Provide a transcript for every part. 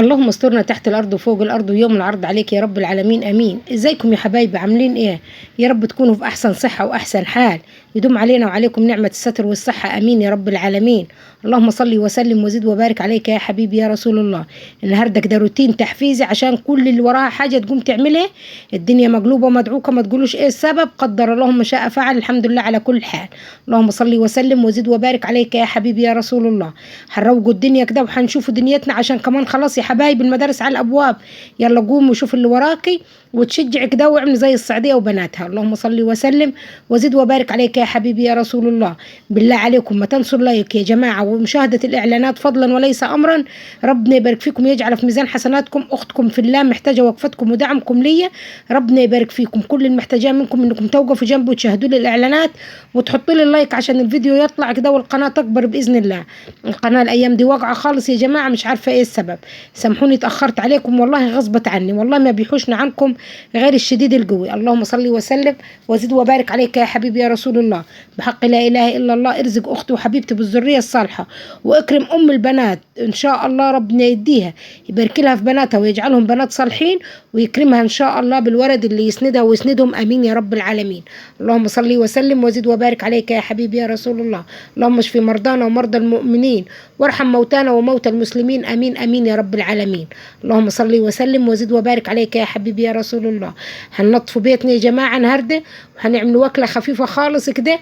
اللهم استرنا تحت الارض وفوق الارض ويوم العرض عليك يا رب العالمين، امين. ازيكم يا حبايبي، عاملين ايه؟ يا رب تكونوا في احسن صحه واحسن حال، يدوم علينا وعليكم نعمه الستر والصحه، امين يا رب العالمين. اللهم صل وسلم وزد وبارك عليك يا حبيبي يا رسول الله. النهارده كده روتين تحفيزي عشان كل اللي وراها حاجه تقوم تعملها. الدنيا مقلوبه مدعوكه، ما تقولوش ايه السبب، قدر الله ما شاء فعل، الحمد لله على كل حال. اللهم صل وسلم وزد وبارك عليك يا حبيبي يا رسول الله. هنروقوا الدنيا كده وهنشوفوا دنيتنا عشان كمان خلاص يا حبايب المدارس على الابواب. يلا قوموا وشوف اللي وراكي وتشجع كده واعمل زي السعوديه وبناتها. اللهم صل وسلم وزد وبارك عليك يا حبيبي يا رسول الله. بالله عليكم ما تنسوا اللايك يا جماعه ومشاهده الاعلانات فضلا وليس امرا. ربنا يبارك فيكم، يجعل في ميزان حسناتكم. اختكم في الله محتاجه وقفتكم ودعمكم ليا. ربنا يبارك فيكم. كل المحتاجين منكم انكم توقفوا جنبي وتشاهدوا لي الاعلانات وتحطوا لي اللايك عشان الفيديو يطلع كده والقناه تكبر باذن الله. القناه الايام دي واقعه خالص يا جماعه، مش عارفه ايه السبب. سامحوني اتاخرت عليكم، والله غصبت عني، والله ما بيحوشنا عنكم غير الشديد القوي. اللهم صل وسلم وزد وبارك عليك يا حبيبي يا رسول الله. بحق لا اله الا الله ارزق اختي وحبيبتي بالذريه الصالحه، واكرم ام البنات ان شاء الله. ربنا يديها يبارك لها في بناتها ويجعلهم بنات صالحين، ويكرمها ان شاء الله بالولد اللي يسندها ويسندهم، امين يا رب العالمين. اللهم صل وسلم وزد وبارك عليك يا حبيبي يا رسول الله. اللهم اشف مرضانا ومرضى المؤمنين وارحم موتانا وموتى المسلمين، امين امين يا رب العالمين. اللهم صل وسلم وزد وبارك عليك يا حبيبي يا رسول الله. هننظفوا بيتنا يا جماعه النهارده، وهنعملوا وكله خفيفه خالص كده.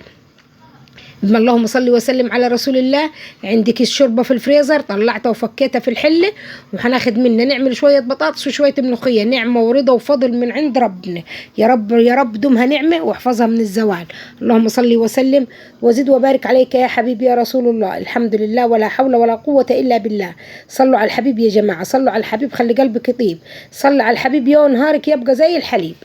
اللهم صل وسلم على رسول الله. عندك الشوربه في الفريزر، طلعتها وفكيتها في الحله، وهناخد منها نعمل شويه بطاطس وشويه ملوخيه، نعمه ورضا وفضل من عند ربنا. يا رب يا رب دمها نعمه واحفظها من الزوال. اللهم صل وسلم وزد وبارك عليك يا حبيبي يا رسول الله. الحمد لله ولا حول ولا قوه الا بالله. صلوا على الحبيب يا جماعه، صلوا على الحبيب، خلي قلبك يطيب. صل على الحبيب يوم نهارك يبقى زي الحليب.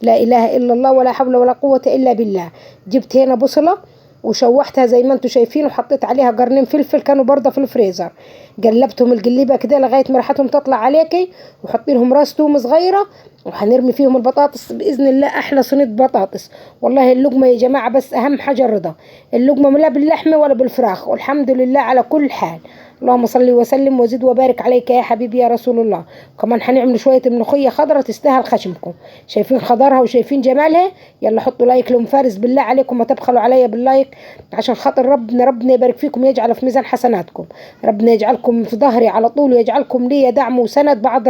لا اله الا الله ولا حول ولا قوه الا بالله. جبت هنا بصله وشوحتها زي ما انتم شايفين، وحطيت عليها قرنين فلفل كانوا برضه في الفريزر. قلبتهم القليبه كده لغايه ما ريحتهم تطلع عليكي، وحطي لهم راس توم صغيره، وهنرمي فيهم البطاطس باذن الله. احلى صينيه بطاطس والله. اللقمه يا جماعه بس اهم حاجه الرضا. اللقمه لا باللحمه ولا بالفراخ، والحمد لله على كل حال. اللهم صل وسلم وزد وبارك عليك يا حبيبي يا رسول الله. كمان هنعمل شويه ملوخيه خضره تستاهل خشمكم. شايفين خضرها وشايفين جمالها. يلا حطوا لايك لام فارس، بالله عليكم ما تبخلوا عليا باللايك عشان خاطر ربنا يبارك فيكم، يجعل في ميزان حسناتكم. ربنا يجعلكم في ظهري على طول، ويجعلكم لي دعم وسند بعد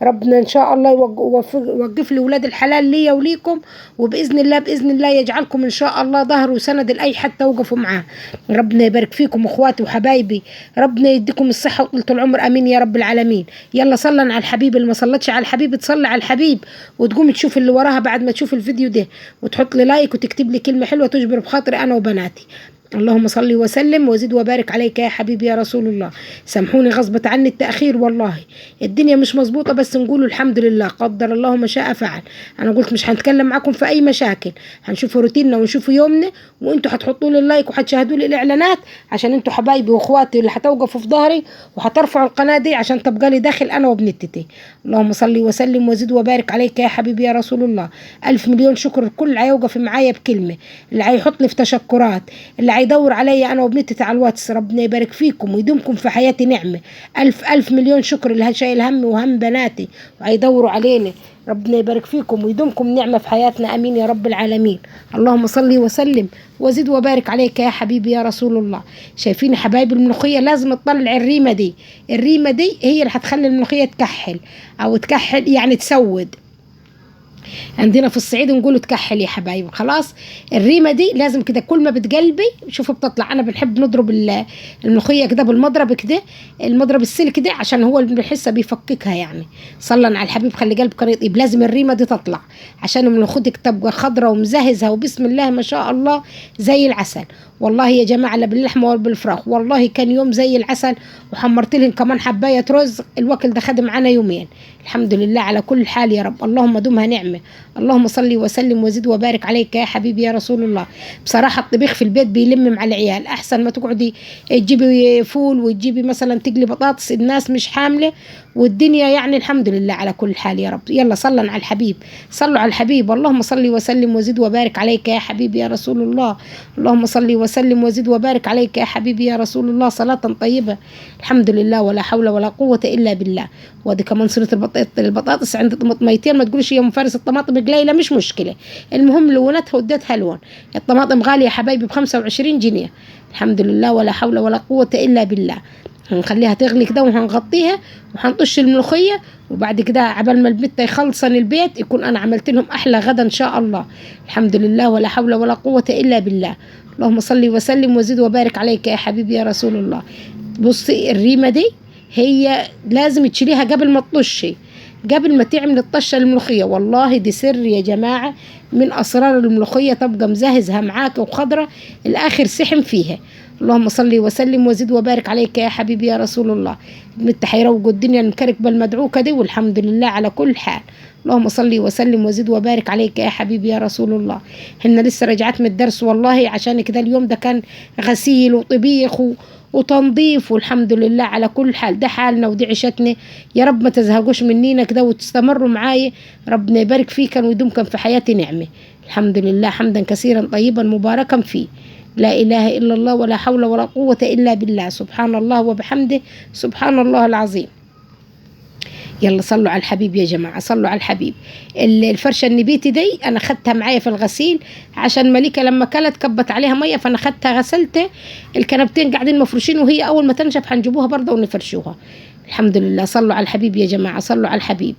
ربنا ان شاء الله يوقف لي ولاد الحلال ليا وليكم، وباذن الله باذن الله يجعلكم ان شاء الله ظهر وسند لاي حد توقفوا معاه. ربنا يبارك فيكم اخواتي وحبايبي، ربنا يديكم الصحه وطولة العمر، امين يا رب العالمين. يلا صلنا على الحبيب، اللي ما صلتش على الحبيب تصلي على الحبيب، وتقوم تشوف اللي وراها بعد ما تشوف الفيديو ده، وتحط لي لايك وتكتب لي كلمه حلوه تجبر بخاطري انا وبناتي. اللهم صل وسلم وزد وبارك عليك يا حبيبي يا رسول الله. سامحوني غصبت عني التأخير، والله الدنيا مش مظبوطة، بس نقولوا الحمد لله، قدر الله ما شاء فعل. انا قلت مش هنتكلم معاكم في اي مشاكل، هنشوفوا روتيننا ونشوفوا يومنا، وانتوا هتحطوا لي اللايك وهتشاهدوا لي الاعلانات عشان انتوا حبايبي واخواتي اللي هتوقفوا في ظهري، وهترفعوا القناة دي عشان تبقى لي داخل انا وبنتتي. اللهم صل وسلم وزد وبارك عليك يا حبيبي يا رسول الله. الف مليون شكر لكل اللي هيوقف معايا بكلمة، اللي هيحط لي في تشكرات، اللي هيدور عليا انا وبنتي على الواتس. ربنا يبارك فيكم ويدومكم في حياتي نعمه. الف مليون شكر اللي شايل همي وهم بناتي وهيدوروا علينا. ربنا يبارك فيكم ويدومكم نعمه في حياتنا، امين يا رب العالمين. اللهم صل وسلم وزد وبارك عليك يا حبيبي يا رسول الله. شايفين حبايب الملوخيه لازم تطلع الريمه دي. الريمه دي هي اللي هتخلي الملوخيه تكحل، او تكحل يعني تسود. عندنا في الصعيد نقولوا تكحل يا حبايبي. خلاص الريمه دي لازم كده كل ما بتقلبي شوفوا بتطلع. انا بنحب نضرب الملوخيه كده بالمضرب كده، المضرب السلك ده، عشان هو اللي بنحسه بيفككها يعني. صلى على الحبيب خلي قلبك يطيب. لازم الريمه دي تطلع عشان ملوخيتك تبقى خضره ومزهزه وبسم الله ما شاء الله زي العسل. والله يا جماعه لا باللحمه ولا بالفراخ، والله كان يوم زي العسل. وحمرت لهم كمان حبايه رز، الوكل ده خد معانا يومين. الحمد لله على كل حال يا رب. اللهم دومها نعمه نعمة. اللهم صل وسلم وزد وبارك عليك يا حبيبي يا رسول الله. بصراحة الطبيخ في البيت بيلم مع العيال أحسن ما تقعدي تجيبي فول وتجيبي مثلا تقلي بطاطس، الناس مش حاملة والدنيا يعني الحمد لله على كل حال يا رب. يلا صلوا على الحبيب، صلوا على الحبيب. اللهم صل وسلم وزد وبارك عليك يا حبيبي يا رسول الله. اللهم صل وسلم وزد وبارك عليك يا حبيبي يا رسول الله. صلاة طيبة. الحمد لله ولا حول ولا قوة إلا بالله. ودي كمان صورة البطاطس عند طماطميتين، ما تقولش يا مفارس الطماطم قليلة، مش مشكلة، المهم لونتها ودتها لون. الطماطم غالية يا حبايبي ب25 جنيه. الحمد لله ولا حول ولا قوة إلا بالله. هنخليها تغلي كده وهنغطيها وهنطش الملوخية، وبعد كده عبال ما البيت يخلصن البيت يكون أنا عملت لهم أحلى غدا إن شاء الله. الحمد لله ولا حول ولا قوة إلا بالله. اللهم صل وسلم وزد وبارك عليك يا حبيبي يا رسول الله. بصي الريمة دي هي لازم تشيليها قبل ما تطشي، قبل ما تعمل الطشة الملوخية. والله دي سر يا جماعة من أسرار الملوخية، تبقى مزهزها معاك وخضرة الآخر سحم فيها. اللهم صل وسلم وزد وبارك عليك يا حبيبي يا رسول الله. مت حيروقوا الدنيا المكركبة المدعوكة دي والحمد لله على كل حال. اللهم صل وسلم وزد وبارك عليك يا حبيبي يا رسول الله. هن لسه رجعت من الدرس والله، عشان كده اليوم ده كان غسيل وطبيخ وتنظيف والحمد لله على كل حال. ده حالنا ودي عيشتنا. يا رب ما تزهقوش منينا كده وتستمروا معايا، ربنا يبارك فيكم ويدومكم في حياتي نعمة. الحمد لله حمدا كثيرا طيبا مباركا فيه. لا إله إلا الله ولا حول ولا قوة إلا بالله. سبحان الله وبحمده سبحان الله العظيم. يلا صلوا على الحبيب يا جماعة، صلوا على الحبيب. الفرشة النبيتي دي أنا خدتها معايا في الغسيل عشان مليكة لما كلت كبت عليها مية، فأنا خدتها غسلتها. الكنبتين قاعدين مفروشين وهي أول ما تنشف هنجيبوها برضه ونفرشوها. الحمد لله. صلوا على الحبيب يا جماعة، صلوا على الحبيب.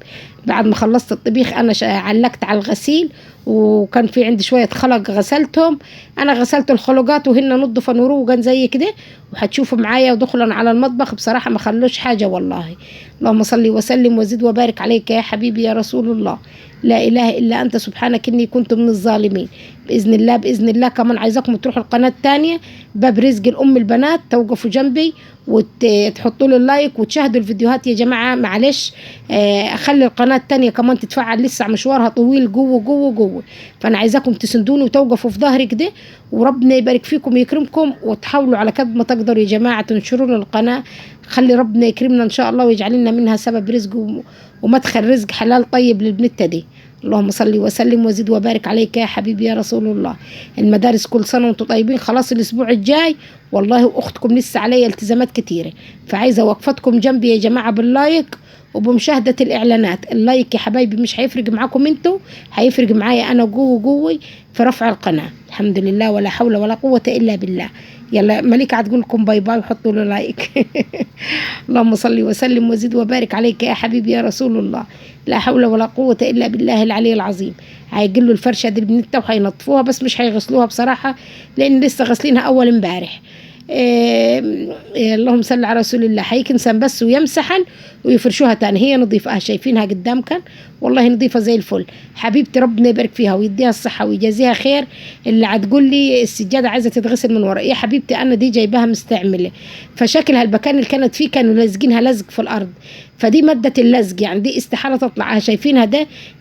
بعد ما خلصت الطبيخ أنا علقت على الغسيل، وكان في عندي شوية خلق غسلتهم. أنا غسلت الخلقات وهن نضفا وروقا زي كده، وهتشوفوا معايا ودخلا على المطبخ بصراحة ما خلوش حاجة والله. اللهم صل وسلم وزد وبارك عليك يا حبيبي يا رسول الله. لا إله إلا أنت سبحانك إني كنت من الظالمين. بإذن الله بإذن الله كمان عايزاكم تروحوا القناة التانية باب رزق الأم البنات، توقفوا جنبي وتحطوا لي اللايك وتشاهدوا الفيديوهات يا جماعة. معلش أخلي القناة التانية كمان تتفعل، لسه مشوارها طويل جوه جوه جوه، فأنا عايزاكم تسندوني وتوقفوا في ظهري كده، وربنا يبارك فيكم ويكرمكم، وتحاولوا على قد ما تقدروا يا جماعة تنشروا لي القناة. خلي ربنا يكرمنا إن شاء الله ويجعل لنا منها سبب رزق ومدخل رزق حلال طيب للبنت دي. اللهم صل وسلم وزد وبارك عليك يا حبيبي يا رسول الله. المدارس كل سنة وانتم طيبين، خلاص الأسبوع الجاي والله أختكم لسه عليا التزامات كتيرة، فعايزة وقفتكم جنبي يا جماعة باللايك وبمشاهدة الإعلانات. اللايك يا حبايبي مش هيفرق معاكم انتوا، هيفرق معايا أنا جوه في رفع القناة. الحمد لله ولا حول ولا قوة إلا بالله. يلا مليكة هتقول لكم باي باي وحطوا له لايك. اللهم صل وسلم وزد وبارك عليك يا حبيبي يا رسول الله. لا حول ولا قوة إلا بالله العلي العظيم. هيقلوا الفرشة دي بنتها وهينظفوها، بس مش هيغسلوها بصراحة لأن لسه غسلينها أول امبارح. اللهم صل على رسول الله. هيكنسن بس ويمسحن ويفرشوها تاني، هي نظيفة شايفينها قدامكم والله نظيفة زي الفل. حبيبتي ربنا يبارك فيها ويديها الصحة ويجازيها خير. اللي هتقول لي السجادة عايزة تتغسل من ورا، يا حبيبتي أنا دي جايباها مستعملة، فشكلها المكان اللي كانت فيه كانوا لازقينها لزق في الأرض، فدي مادة اللزق يعني دي استحالة تطلع. شايفينها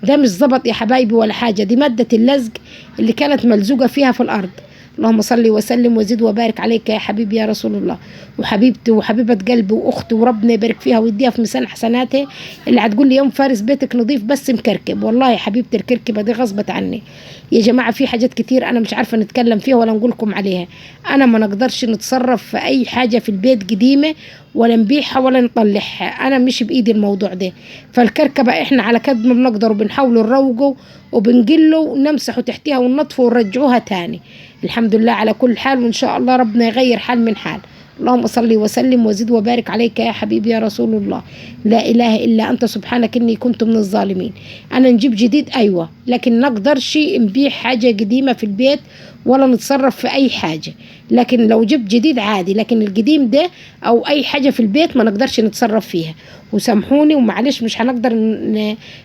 ده مش ظبط يا حبايبي ولا حاجة، دي مادة اللزق اللي كانت ملزوقة فيها في الأرض. اللهم صل وسلم وزد وبارك عليك يا حبيبي يا رسول الله. وحبيبتي وحبيبة قلبي واختي وربنا يبارك فيها ويديها في ميزان حسناتها. اللي هتقول لي يوم فارس بيتك نظيف بس مكركب، والله يا حبيبتي الكركبة دي غصبت عني يا جماعة. في حاجات كتير انا مش عارفة نتكلم فيها ولا نقولكم عليها. انا ما نقدرش نتصرف في اي حاجة في البيت قديمة ولا نبيعها ولا نطلعها، انا مش بايدي الموضوع ده. فالكركبة احنا على قد ما بنقدر وبنحاول نروقه وبنقله ونمسحه تحتها وننظفه ونرجعوها تاني. الحمد لله على كل حال، وإن شاء الله ربنا يغير حال من حال. اللهم صل وسلم وزد وبارك عليك يا حبيبي يا رسول الله. لا إله إلا أنت سبحانك إني كنت من الظالمين. أنا نجيب جديد أيوة، لكن نقدرش نبيع حاجة قديمة في البيت ولا نتصرف في أي حاجة. لكن لو جبت جديد عادي، لكن القديم ده أو أي حاجة في البيت ما نقدرش نتصرف فيها. وسامحوني ومعلش مش هنقدر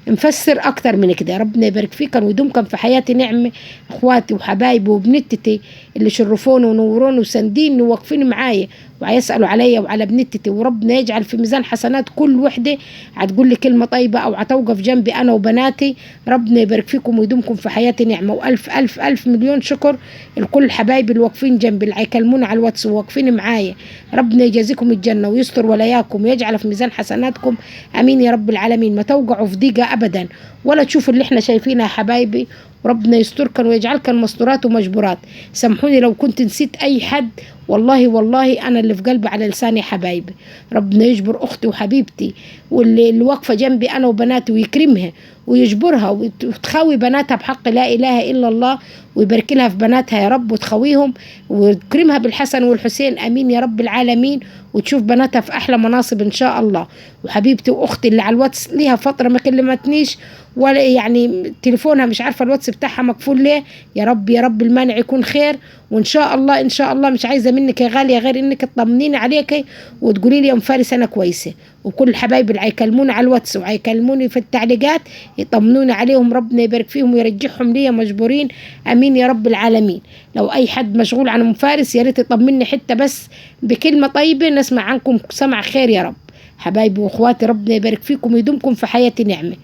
نفسر أكتر من كده. ربنا يبارك فيكم ويدومكم في حياتي نعمة، إخواتي وحبايبي وبنتتي اللي شرفوني ونوروني وسانديني وواقفين معايا وهيسألوا عليا وعلى بنتي، وربنا يجعل في ميزان حسنات كل وحدة هتقول لي كلمة طيبة أو هتوقف جنبي أنا وبناتي. ربنا يبارك فيكم ويدومكم في حياتي نعمة. وألف ألف ألف مليون شكر لكل حبايبي اللي واقفين جنبي، اللي هيكلموني على الواتس وواقفين معايا. ربنا يجازيكم الجنة ويستر ولاياكم ويجعل في ميزان حسناتكم، امين يا رب العالمين. ما توقعوا في ضيقة ابدا ولا تشوفوا اللي احنا شايفينها يا حبايبي. وربنا يستركن ويجعلكن مستورات ومجبورات. سامحوني لو كنت نسيت اي حد، والله والله انا اللي في قلبي على لساني يا حبايبي. ربنا يجبر اختي وحبيبتي واللي واقفه جنبي انا وبناتي، ويكرمها ويجبرها وتخوي بناتها بحق لا اله الا الله، ويبارك لها في بناتها يا رب وتخويهم ويكرمها بالحسن والحسين، امين يا رب العالمين. وتشوف بناتها في احلى مناصب ان شاء الله. وحبيبتي واختي اللي على الواتس ليها فتره ما كلمتنيش، ولا يعني تليفونها مش عارفه الواتس بتاعها مقفول ليه، يا رب يا رب المانع يكون خير. وان شاء الله ان شاء الله مش عايزه منك يا غاليه غير انك تطمنيني عليكي وتقولي لي يا ام فارس انا كويسه. وكل الحبايب اللي هيكلموني على الواتس وهيكلموني في التعليقات يطمنوني عليهم، ربنا يبارك فيهم ويرجعهم ليا مجبورين، امين يا رب العالمين. لو اي حد مشغول عن ام فارس يا ريت يطمني حتى بس بكلمه طيبه نسمع عنكم سمع خير يا رب. حبايبي واخواتي ربنا يبارك فيكم ويدومكم في حياتي نعمه.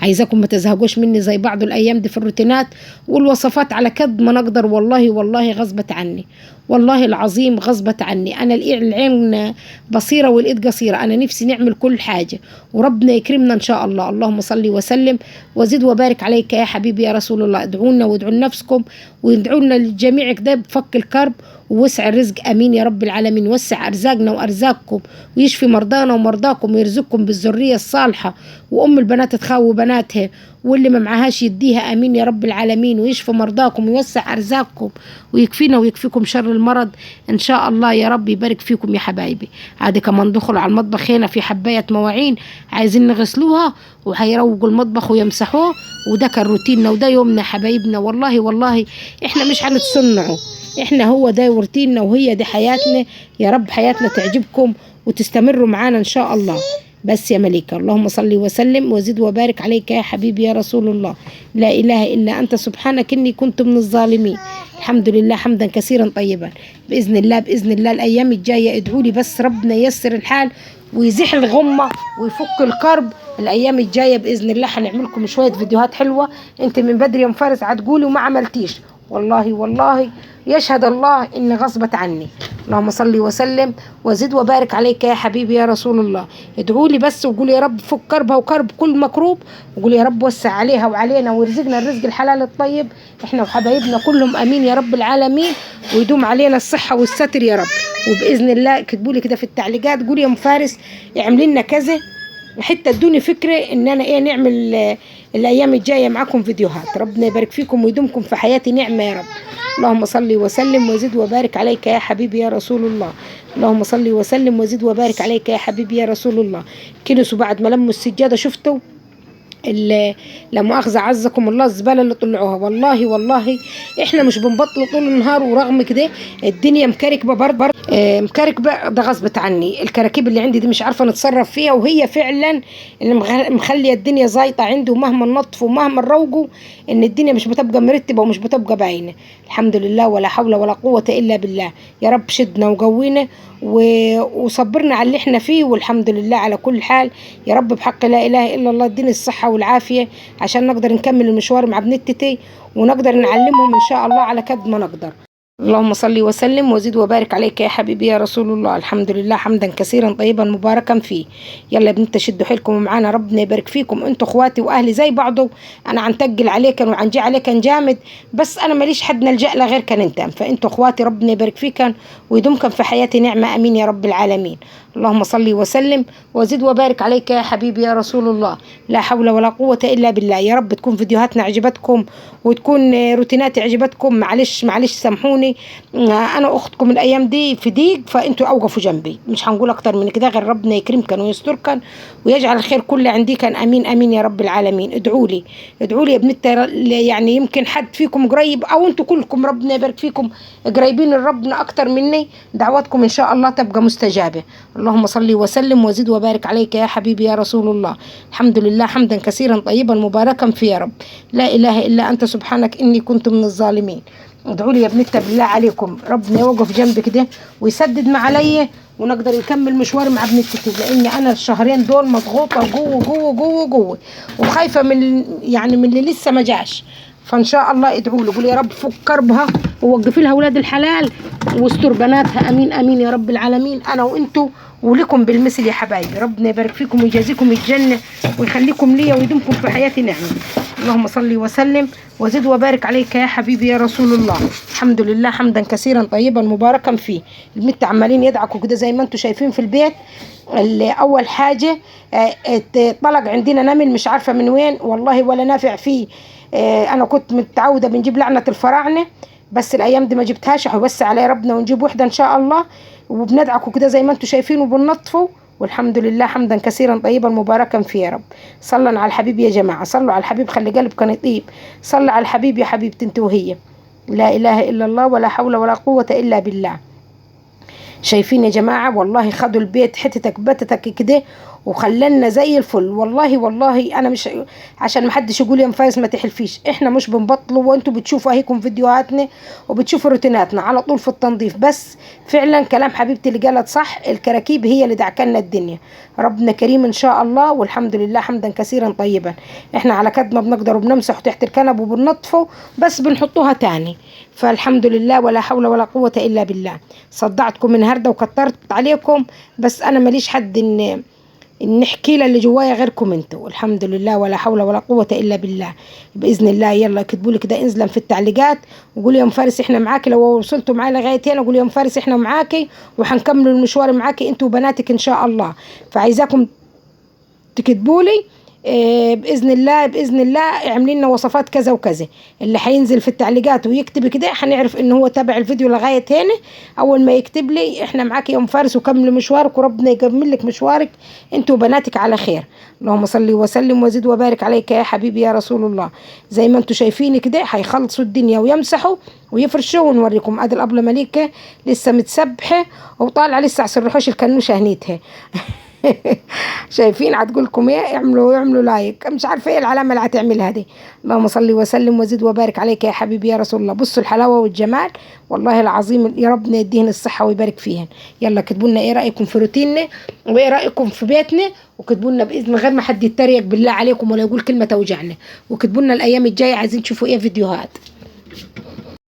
عايزاكم ما تزهقوش مني زي بعض الايام دي في الروتينات والوصفات على قد ما نقدر. والله والله غصبت عني، والله العظيم غصبت عني. انا العين بصيره والايد قصيره، انا نفسي نعمل كل حاجه وربنا يكرمنا ان شاء الله. اللهم صل وسلم وزد وبارك عليك يا حبيبي يا رسول الله. ادعوا لنا وادعوا لنفسكم وادعوا لنا للجميع كده بفك الكرب ووسع الرزق، امين يا رب العالمين. وسع ارزاقنا وارزاقكم ويشفي مرضانا ومرضاكم ويرزقكم بالذريه الصالحه، وام البنات تخاوي بناتها واللي ما معهاش يديها، امين يا رب العالمين. ويشفي مرضاكم ويوسع ارزاقكم ويكفينا ويكفيكم شر المرض ان شاء الله يا رب يبارك فيكم يا حبايبي. عادي كمان دخلوا على المطبخ، هنا في حبايه مواعين عايزين نغسلوها وهيروقوا المطبخ ويمسحوه، وده كان روتيننا وده يومنا حبايبنا. والله والله احنا مش هنتصنعوا، احنا هو ده روتيننا وهي دي حياتنا. يا رب حياتنا تعجبكم وتستمروا معانا ان شاء الله. بس يا مليكة اللهم صل وسلم وزد وبارك عليك يا حبيبي يا رسول الله. لا إله إلا أنت سبحانك إني كنت من الظالمين. الحمد لله حمدا كثيرا طيبا. بإذن الله بإذن الله الأيام الجاية ادعوا لي بس ربنا ييسر الحال ويزيح الغمة ويفك الكرب. الأيام الجاية بإذن الله هنعملكم شوية فيديوهات حلوة. أنت من بدري يا مفارس هتقولي وما عملتيش، والله والله يشهد الله إن غصبت عني. اللهم صل وسلم وزد وبارك عليك يا حبيبي يا رسول الله. ادعوا لي بس وقولوا يا رب فك كربها وكرب كل مكروب، وقولوا يا رب وسع عليها وعلينا ويرزقنا الرزق الحلال الطيب احنا وحبايبنا كلهم، امين يا رب العالمين. ويدوم علينا الصحة والستر يا رب. وبإذن الله كتبوا لي كده في التعليقات قولي يا ام فارس اعملي لنا كذا، حتى ادوني فكرة ان انا ايه نعمل الايام الجاية معاكم فيديوهات. ربنا يبارك فيكم ويدومكم في حياتي نعمة يا رب. اللهم صل وسلم وزد وبارك عليك يا حبيبي يا رسول الله. اللهم صل وسلم وزد وبارك عليك يا حبيبي يا رسول الله. كنسوا بعد ما لموا السجادة شفتوا لا مؤاخذة عزكم الله الزبالة اللي طلعوها. والله والله احنا مش بنبطل طول النهار، ورغم كده الدنيا مكركبة برضه مكركبة. ده غصبت عني، الكراكيب اللي عندي دي مش عارفة نتصرف فيها، وهي فعلا اللي مخلية الدنيا زايطة عندي. ومهما ننظفوا ومهما نروقوا ان الدنيا مش بتبقى مرتبة ومش بتبقى باينة. الحمد لله ولا حول ولا قوة الا بالله. يا رب شدنا وقوينا وصبرنا على اللي احنا فيه، والحمد لله على كل حال. يا رب بحق لا اله الا الله اديني الصحة والعافية عشان نقدر نكمل المشوار مع بنتتي ونقدر نعلمهم ان شاء الله على قد ما نقدر. اللهم صل وسلم وزد وبارك عليك يا حبيبي يا رسول الله. الحمد لله حمدا كثيرا طيبا مباركا فيه. يلا يا بنت شدوا حيلكم معانا، ربنا يبارك فيكم انتوا اخواتي واهلي زي بعضه. انا هنتقل عليكن وعنجي عليكن جامد، بس انا ماليش حد نلجأ له غير كان انت، فانتوا اخواتي ربنا يبارك فيكن ويدومكم في حياتي نعمة، امين يا رب العالمين. اللهم صل وسلم وزد وبارك عليك يا حبيبي يا رسول الله. لا حول ولا قوة إلا بالله. يا رب تكون فيديوهاتنا عجبتكم وتكون روتيناتي عجبتكم. معلش معلش سامحوني، أنا أختكم الأيام دي في ضيق، فأنتوا أوقفوا جنبي. مش هنقول أكتر من كده غير ربنا يكرمكن ويستركن ويجعل الخير كله عنديكن، امين امين يا رب العالمين. ادعوا لي ادعوا لي يا بنت، يعني يمكن حد فيكم قريب او انتوا كلكم ربنا يبارك فيكم قريبين لربنا اكتر مني، دعواتكم ان شاء الله تبقى مستجابه. اللهم صل وسلم وزد وبارك عليك يا حبيبي يا رسول الله. الحمد لله حمدا كثيرا طيبا مباركا فيه يا رب. لا اله الا انت سبحانك اني كنت من الظالمين. ادعوا لي يا بنتي بالله عليكم ربنا يوقف جنبي كده ويسدد ما عليا ونقدر نكمل مشوار مع بنتي، لاني انا الشهرين دول مضغوطه جوه جوه جوه جوه وخايفه من يعني من اللي لسه ما جاش. فان شاء الله ادعوا له، قولوا يا رب فك كربها ووقفي لها اولاد الحلال واستر بناتها، امين امين يا رب العالمين، انا وانتوا ولكم بالمثل يا حبايبي. ربنا يبارك فيكم ويجازيكم الجنه ويخليكم ليا ويدومكم في حياتي نعمه. اللهم صل وسلم وزد وبارك عليك يا حبيبي يا رسول الله. الحمد لله حمدا كثيرا طيبا مباركا فيه. البنت عمالين يدعكوا كده زي ما انتم شايفين في البيت. اول حاجه طلق عندنا نمل مش عارفه من وين والله ولا نافع فيه. انا كنت متعوده بنجيب لعنه الفراعنه بس الايام دي ما جبتهاش، هيوسع علي ربنا ونجيب وحده ان شاء الله، وبندعكوا كده زي ما انتم شايفين وبننطفوا. والحمد لله حمدا كثيرا طيبا مباركا فيه يا رب. صلوا على الحبيب يا جماعه، صلوا على الحبيب خلي قلبكم يطيب. صلوا على الحبيب يا حبيبتي انت وهي. لا اله الا الله ولا حول ولا قوه الا بالله. شايفين يا جماعه والله خدوا البيت حتتك بتتك كده وخلنا زي الفل. والله والله انا مش عشان ما حدش يقول يا فايز ما تحلفيش، احنا مش بنبطلوا وانتوا بتشوفوا اهيكم فيديوهاتنا وبتشوفوا روتيناتنا على طول في التنظيف. بس فعلا كلام حبيبتي اللي قالت صح، الكراكيب هي اللي دعكلنا الدنيا. ربنا كريم ان شاء الله والحمد لله حمدا كثيرا طيبا. احنا على قد ما بنقدر وبنمسح تحت الكنب وبننظفه بس بنحطوها تاني. فالحمد لله ولا حول ولا قوة الا بالله. صدعتكم النهارده وكترت عليكم بس انا ماليش حد ان نحكي له اللي جوايا غيركم انتوا. الحمد لله ولا حول ولا قوه الا بالله. باذن الله يلا اكتبوا لي كده انزلا في التعليقات وقولوا يا ام فارس احنا معاكي، لو وصلتوا معايا لغايه هنا قولوا يا ام فارس احنا معاكي وهنكمل المشوار معاكي انتوا وبناتك ان شاء الله. فعايزاكم تكتبوا لي باذن الله باذن الله اعملي لنا وصفات كذا وكذا. اللي هينزل في التعليقات ويكتب كده هنعرف ان هو تابع الفيديو لغايه هنا. اول ما يكتب لي احنا معاك يا ام فارس وكمل مشوارك وربنا يكمل لك مشوارك انت وبناتك على خير. اللهم صل وسلم وزد وبارك عليك يا حبيبي يا رسول الله. زي ما انتم شايفين كده هيخلصوا الدنيا ويمسحوا ويفرشوا ونوريكم. ادي الابله مليكه لسه متسبحه وطالعه لسه عسل رحوش الكنوشه هنيتها. شايفين هتقولكم ايه؟ اعملوا لايك. مش عارفه ايه العلامه اللي هتعملها دي. اللهم صل وسلم وزد وبارك عليك يا حبيبي يا رسول الله. بصوا الحلاوه والجمال والله العظيم يا ربنا يديهن الصحه ويبارك فيهن. يلا كتبوا لنا ايه رايكم في روتيننا وايه رايكم في بيتنا وكتبوا لنا باذن غير ما حد يتريق بالله عليكم ولا يقول كلمه توجعنا. وكتبوا لنا الايام الجايه عايزين تشوفوا ايه فيديوهات.